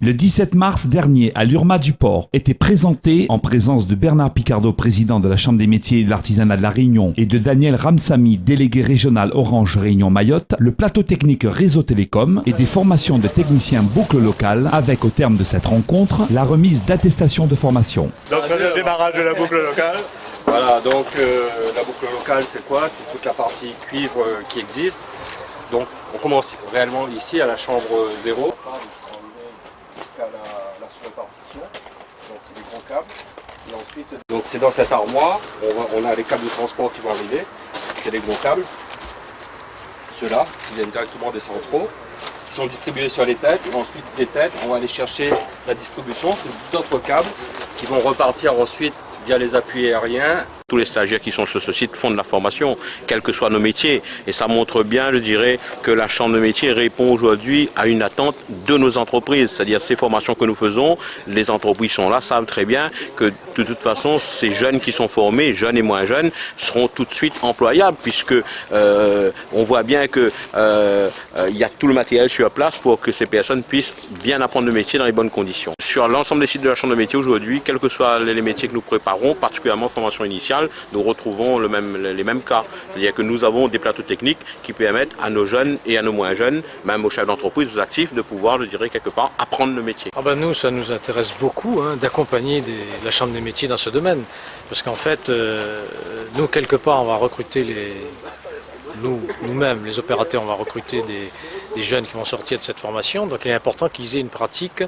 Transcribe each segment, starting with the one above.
Le 17 mars dernier, à l'Urma du Port, était présenté, en présence de Bernard Picardo, président de la Chambre des métiers et de l'artisanat de la Réunion, et de Daniel Ramsamy, délégué régional Orange Réunion Mayotte, le plateau technique Réseau Télécom et des formations de techniciens boucle locale, avec au terme de cette rencontre, la remise d'attestations de formation. Donc le démarrage de la boucle locale. Voilà, donc la boucle locale c'est quoi? C'est toute la partie cuivre qui existe. Donc on commence réellement ici à la chambre 0. Jusqu'à la seconde partition, donc c'est des gros câbles. Et ensuite, donc c'est dans cette armoire, on a les câbles de transport qui vont arriver, c'est les gros câbles. Ceux-là, qui viennent directement des centraux, qui sont distribués sur les têtes. Ensuite des têtes, on va aller chercher la distribution, c'est d'autres câbles qui vont repartir ensuite via les appuis aériens. Tous les stagiaires qui sont sur ce site font de la formation, quels que soient nos métiers. Et ça montre bien, je dirais, que la Chambre de métiers répond aujourd'hui à une attente de nos entreprises. C'est-à-dire ces formations que nous faisons, les entreprises sont là, savent très bien que de toute façon, ces jeunes qui sont formés, jeunes et moins jeunes, seront tout de suite employables puisque on voit bien que il y a tout le matériel sur place pour que ces personnes puissent bien apprendre le métier dans les bonnes conditions. Sur l'ensemble des sites de la Chambre de métiers aujourd'hui, quels que soient les métiers que nous préparons, particulièrement formation initiale, nous retrouvons les mêmes cas. C'est-à-dire que nous avons des plateaux techniques qui permettent à nos jeunes et à nos moins jeunes, même aux chefs d'entreprise, aux actifs, de pouvoir, je dirais, quelque part, apprendre le métier. Nous, ça nous intéresse beaucoup d'accompagner la Chambre des métiers dans ce domaine. Parce qu'en fait, nous, quelque part, on va recruter nous-mêmes, les opérateurs, on va recruter des jeunes qui vont sortir de cette formation. Donc il est important qu'ils aient une pratique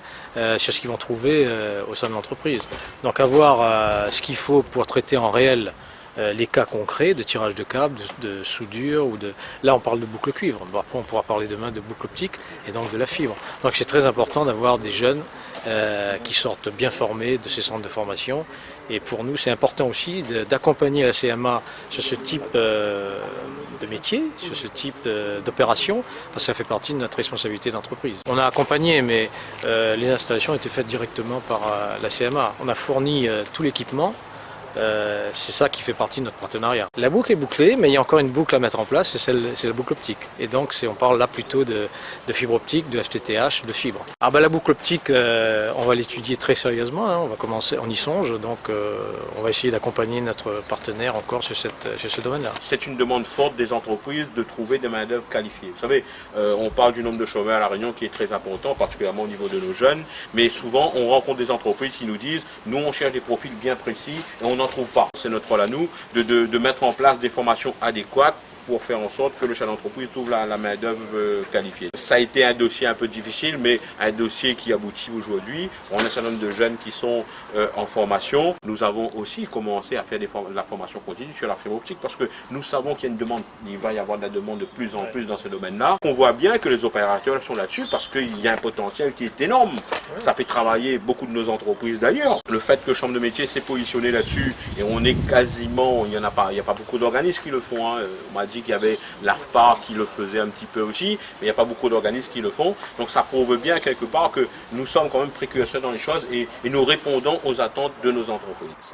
sur ce qu'ils vont trouver au sein de l'entreprise. Donc avoir ce qu'il faut pour traiter en réel les cas concrets de tirage de câbles, de soudure ou de... Là on parle de boucle cuivre, bon, après on pourra parler demain de boucle optique et donc de la fibre. Donc c'est très important d'avoir des jeunes qui sortent bien formés de ces centres de formation. Et pour nous c'est important aussi d'accompagner la CMA sur ce type de métier, sur ce type d'opération, parce que ça fait partie de notre responsabilité d'entreprise. On a accompagné, mais les installations étaient faites directement par la CMA. On a fourni tout l'équipement. C'est ça qui fait partie de notre partenariat. La boucle est bouclée, mais il y a encore une boucle à mettre en place, c'est la boucle optique. Et donc on parle là plutôt de fibre optique, de FTTH, de fibre. La boucle optique, on va l'étudier très sérieusement, on va commencer, on y songe, donc on va essayer d'accompagner notre partenaire encore sur ce domaine-là. C'est une demande forte des entreprises de trouver des main-d'œuvre qualifiées. Vous savez, on parle du nombre de chômeurs à La Réunion qui est très important, particulièrement au niveau de nos jeunes, mais souvent on rencontre des entreprises qui nous disent « nous on cherche des profils bien précis et on n'en trouve pas ». C'est notre rôle à nous de mettre en place des formations adéquates pour faire en sorte que le chef d'entreprise trouve la main-d'œuvre qualifiée. Ça a été un dossier un peu difficile, mais un dossier qui aboutit aujourd'hui. On a un certain nombre de jeunes qui sont en formation. Nous avons aussi commencé à faire la formation continue sur la fibre optique parce que nous savons qu'il y a une demande, il va y avoir de la demande de plus en plus dans ce domaine-là. On voit bien que les opérateurs sont là-dessus parce qu'il y a un potentiel qui est énorme. Ça fait travailler beaucoup de nos entreprises d'ailleurs. Le fait que Chambre de métier s'est positionné là-dessus et on est quasiment, il n'y a pas beaucoup d'organismes qui le font. On m'a dit qu'il y avait l'AFPA qui le faisait un petit peu aussi, mais il n'y a pas beaucoup d'organismes qui le font. Donc ça prouve bien quelque part que nous sommes quand même précurseurs dans les choses et nous répondons aux attentes de nos entreprises.